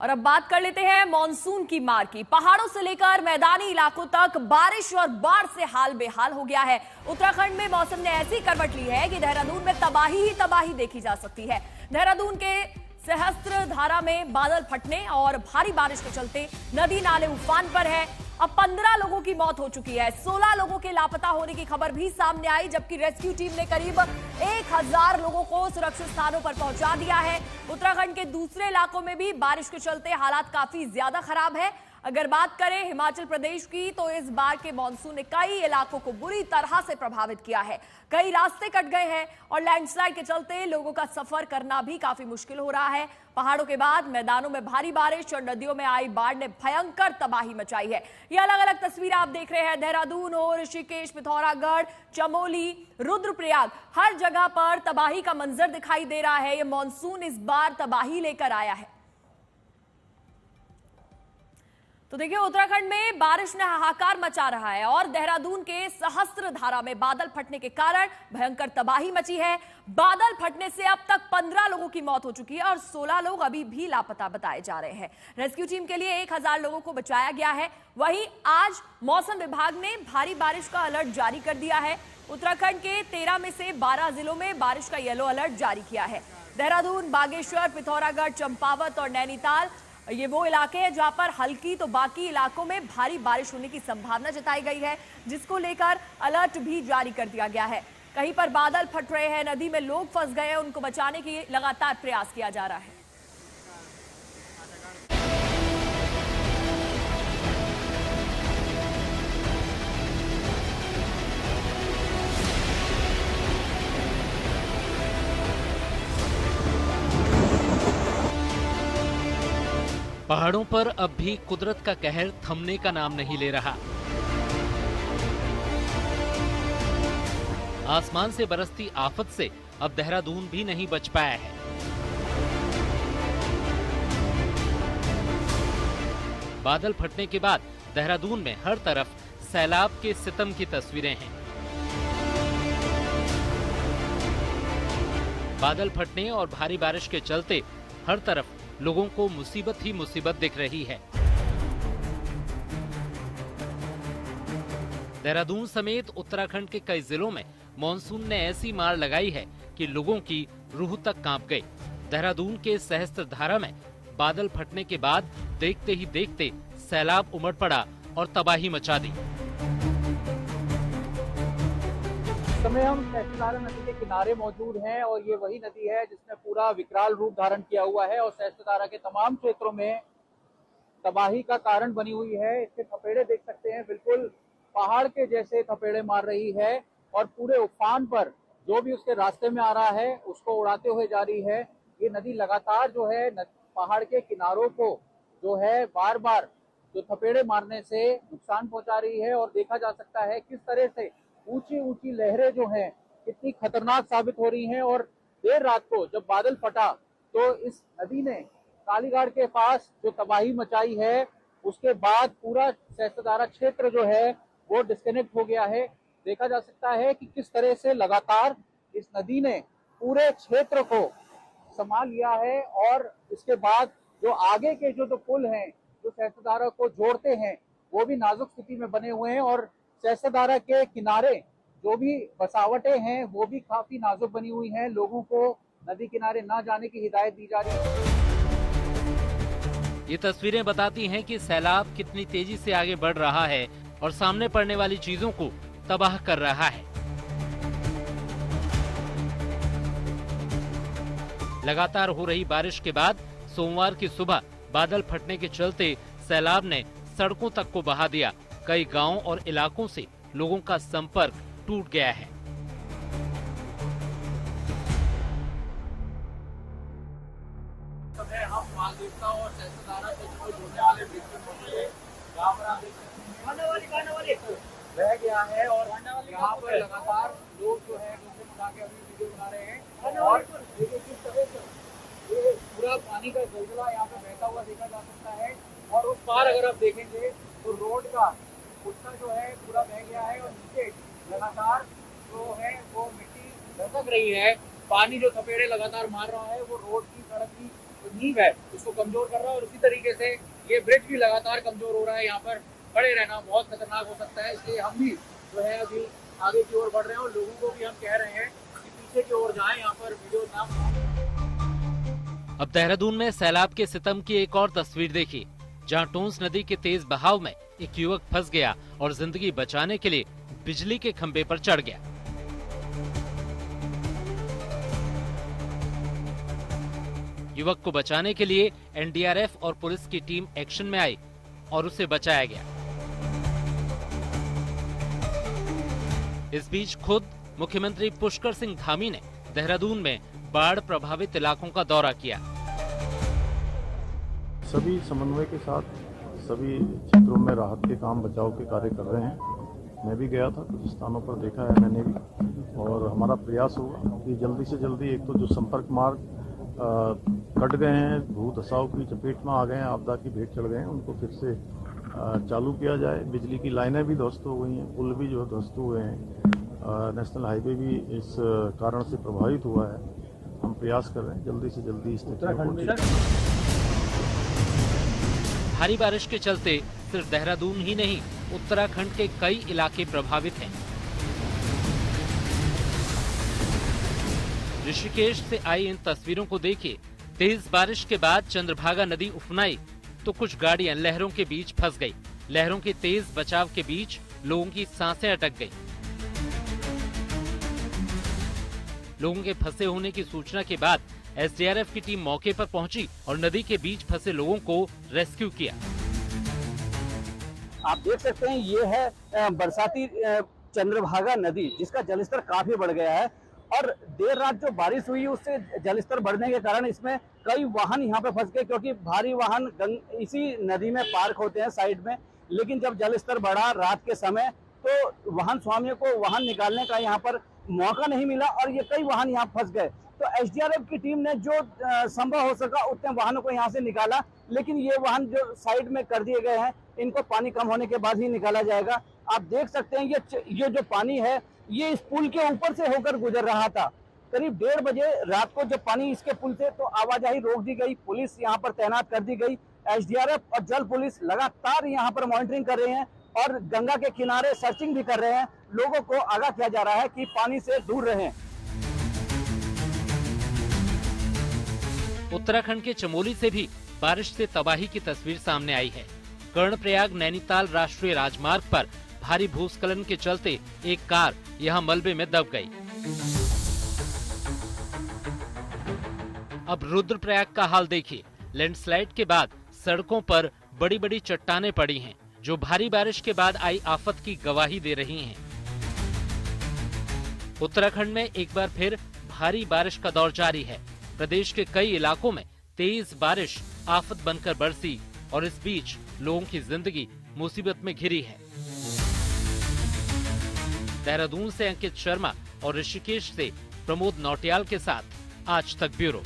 और अब बात कर लेते हैं मॉनसून की मार की। पहाड़ों से लेकर मैदानी इलाकों तक बारिश और बाढ़ से हाल बेहाल हो गया है। उत्तराखंड में मौसम ने ऐसी करवट ली है कि देहरादून में तबाही ही तबाही देखी जा सकती है। देहरादून के सहस्त्रधारा में बादल फटने और भारी बारिश के चलते नदी नाले उफान पर है। अब 15 लोगों की मौत हो चुकी है। 16 लोगों के लापता होने की खबर भी सामने आई, जबकि रेस्क्यू टीम ने करीब 1000 लोगों को सुरक्षित स्थानों पर पहुंचा दिया है। उत्तराखंड के दूसरे इलाकों में भी बारिश के चलते हालात काफी ज्यादा खराब है। अगर बात करें हिमाचल प्रदेश की, तो इस बार के मानसून ने कई इलाकों को बुरी तरह से प्रभावित किया है। कई रास्ते कट गए हैं और लैंडस्लाइड के चलते लोगों का सफर करना भी काफी मुश्किल हो रहा है। पहाड़ों के बाद मैदानों में भारी बारिश और नदियों में आई बाढ़ ने भयंकर तबाही मचाई है। ये अलग अलग तस्वीरें आप देख रहे हैं। देहरादून हो, ऋषिकेश, पिथौरागढ़, चमोली, रुद्रप्रयाग, हर जगह पर तबाही का मंजर दिखाई दे रहा है। ये मानसून इस बार तबाही लेकर आया है। तो देखिए, उत्तराखंड में बारिश ने हाहाकार मचा रहा है और देहरादून के सहस्त्रधारा में बादल फटने के कारण भयंकर तबाही मची है। बादल फटने से अब तक 15 लोगों की मौत हो चुकी है और 16 लोग अभी भी लापता बताए जा रहे हैं। रेस्क्यू टीम के लिए 1000 लोगों को बचाया गया है। वहीं आज मौसम विभाग ने भारी बारिश का अलर्ट जारी कर दिया है। उत्तराखंड के 13 में से 12 जिलों में बारिश का येलो अलर्ट जारी किया है। देहरादून, बागेश्वर, पिथौरागढ़, चंपावत और नैनीताल, ये वो इलाके हैं जहां पर हल्की तो बाकी इलाकों में भारी बारिश होने की संभावना जताई गई है, जिसको लेकर अलर्ट भी जारी कर दिया गया है। कहीं पर बादल फट रहे हैं, नदी में लोग फंस गए हैं, उनको बचाने की लगातार प्रयास किया जा रहा है। पहाड़ों पर अब भी कुदरत का कहर थमने का नाम नहीं ले रहा। आसमान से बरसती आफत से अब देहरादून भी नहीं बच पाया है। बादल फटने के बाद देहरादून में हर तरफ सैलाब के सितम की तस्वीरें हैं। बादल फटने और भारी बारिश के चलते हर तरफ लोगों को मुसीबत ही मुसीबत दिख रही है। देहरादून समेत उत्तराखंड के कई जिलों में मॉनसून ने ऐसी मार लगाई है कि लोगों की रूह तक कांप गई। देहरादून के सहस्त्रधारा में बादल फटने के बाद देखते ही देखते सैलाब उमड़ पड़ा और तबाही मचा दी। इस समय हम सहस्त्रधारा नदी के किनारे मौजूद हैं और ये वही नदी है जिसने पूरा विकराल रूप धारण किया हुआ है और सहस्त्रधारा के तमाम क्षेत्रों में तबाही का कारण बनी हुई है। इसके थपेड़े देख सकते हैं, बिल्कुल पहाड़ के जैसे थपेड़े मार रही है और पूरे उफान पर जो भी उसके रास्ते में आ रहा है उसको उड़ाते हुए जा रही है। ये नदी लगातार जो है पहाड़ के किनारों को जो है बार बार जो थपेड़े मारने से नुकसान पहुंचा रही है और देखा जा सकता है किस तरह से ऊंची ऊंची लहरें जो हैं कितनी खतरनाक साबित हो रही हैं। और देर रात को जब बादल फटा तो इस नदी ने कालीघाट के पास जो तबाही मचाई है, उसके बाद पूरा सहस्त्रधारा क्षेत्र जो है वो डिस्कनेक्ट हो गया है। देखा जा सकता है कि किस तरह से लगातार इस नदी ने पूरे क्षेत्र को संभाल लिया है और इसके बाद जो आगे के जो पुल हैं जो सहस्त्रधारा को जोड़ते हैं वो भी नाजुक स्थिति में बने हुए हैं और सहस्त्रधारा के किनारे जो भी बसावटें हैं वो भी काफी नाजुक बनी हुई हैं। लोगों को नदी किनारे ना जाने की हिदायत दी जा रही है। ये तस्वीरें बताती हैं कि सैलाब कितनी तेजी से आगे बढ़ रहा है और सामने पड़ने वाली चीजों को तबाह कर रहा है। लगातार हो रही बारिश के बाद सोमवार की सुबह बादल फटने के चलते सैलाब ने सड़कों तक को बहा दिया। कई गांवों और इलाकों से लोगों का संपर्क टूट गया है। हम मालदेवता और सहस्त्रधारा को जोड़ने वाले बह गया है और यहाँ पर लगातार लोग जो है उठा के अभी वीडियो बना रहे हैं और देखिए किस तरह से ये पूरा पानी का जलजला यहाँ पे बहता हुआ देखा जा सकता है। और उस पार अगर आप देखेंगे तो रोड का उत्तर जो है पूरा बह गया है और नीचे लगातार जो है वो मिट्टी धसक रही है। पानी जो थपेड़े लगातार मार रहा है वो रोड की, सड़क की नींव है उसको कमजोर कर रहा है और उसी तरीके से ये ब्रिज भी लगातार कमजोर हो रहा है। यहाँ पर खड़े रहना बहुत खतरनाक हो सकता है, इसलिए हम भी जो है अभी आगे की ओर बढ़ रहे हैं और लोगों को भी हम कह रहे हैं कि पीछे की ओर जाएं, यहाँ पर वीडियो ना। अब देहरादून में सैलाब के सितम की एक और तस्वीर देखी, जहां टोंस नदी के तेज बहाव में एक युवक फंस गया और जिंदगी बचाने के लिए बिजली के खंभे पर चढ़ गया। युवक को बचाने के लिए एनडीआरएफ और पुलिस की टीम एक्शन में आई और उसे बचाया गया। इस बीच खुद मुख्यमंत्री पुष्कर सिंह धामी ने देहरादून में बाढ़ प्रभावित इलाकों का दौरा किया। सभी समन्वय के साथ सभी क्षेत्रों में राहत के काम, बचाव के कार्य कर रहे हैं। मैं भी गया था, कुछ स्थानों पर देखा है मैंने भी, और हमारा प्रयास होगा कि जल्दी से जल्दी एक तो जो संपर्क मार्ग कट गए हैं, भू धसाव की चपेट में आ गए हैं, आपदा की भेंट चढ़ गए हैं, उनको फिर से चालू किया जाए। बिजली की लाइनें भी ध्वस्त हो गई हैं, पुल भी जो ध्वस्त हुए हैं, नेशनल हाईवे भी इस कारण से प्रभावित हुआ है। हम प्रयास कर रहे हैं जल्दी से जल्दी स्थिति। भारी बारिश के चलते सिर्फ देहरादून ही नहीं, उत्तराखंड के कई इलाके प्रभावित हैं। ऋषिकेश से आई इन तस्वीरों को देखिए। तेज बारिश के बाद चंद्रभागा नदी उफनाई तो कुछ गाड़ियां लहरों के बीच फंस गई। लहरों के तेज बचाव के बीच लोगों की सांसें अटक गई। लोगों के फंसे होने की सूचना के बाद एसडीआरएफ की टीम मौके पर पहुंची और नदी के बीच फंसे लोगों को रेस्क्यू किया। आप देख सकते हैं ये है बरसाती चंद्रभागा नदी, जिसका जलस्तर काफी बढ़ गया है और देर रात जो बारिश हुई उससे जलस्तर बढ़ने के कारण इसमें कई वाहन यहाँ पे फंस गए, क्योंकि भारी वाहन इसी नदी में पार्क होते हैं साइड में। लेकिन जब जलस्तर बढ़ा रात के समय तो वाहन स्वामियों को वाहन निकालने का यहाँ पर मौका नहीं मिला और ये कई वाहन यहाँ फंस गए। तो एसडीआरएफ की टीम ने जो संभव हो सका उतने वाहनों को यहाँ से निकाला, लेकिन ये वाहन जो साइड में कर दिए गए हैं इनको पानी कम होने के बाद ही निकाला जाएगा। आप देख सकते हैं ये जो पानी है ये इस पुल के ऊपर से होकर गुजर रहा था। करीब 1:30 बजे रात को जब पानी इसके पुल से तो आवाजाही रोक दी गई, पुलिस यहाँ पर तैनात कर दी गई। एसडीआरएफ और जल पुलिस लगातार यहाँ पर मॉनिटरिंग कर रहे हैं और गंगा के किनारे सर्चिंग भी कर रहे हैं। लोगों को आगाह किया जा रहा है कि पानी से दूर रहें। उत्तराखंड के चमोली से भी बारिश से तबाही की तस्वीर सामने आई है। कर्णप्रयाग नैनीताल राष्ट्रीय राजमार्ग पर भारी भूस्खलन के चलते एक कार यहां मलबे में दब गई। अब रुद्रप्रयाग का हाल देखिए। लैंडस्लाइड के बाद सड़कों पर बड़ी बड़ी चट्टानें पड़ी हैं, जो भारी बारिश के बाद आई आफत की गवाही दे रही हैं। उत्तराखंड में एक बार फिर भारी बारिश का दौर जारी है। प्रदेश के कई इलाकों में तेज बारिश आफत बनकर बरसी और इस बीच लोगों की जिंदगी मुसीबत में घिरी है। देहरादून से अंकित शर्मा और ऋषिकेश से प्रमोद नौटियाल के साथ आज तक ब्यूरो।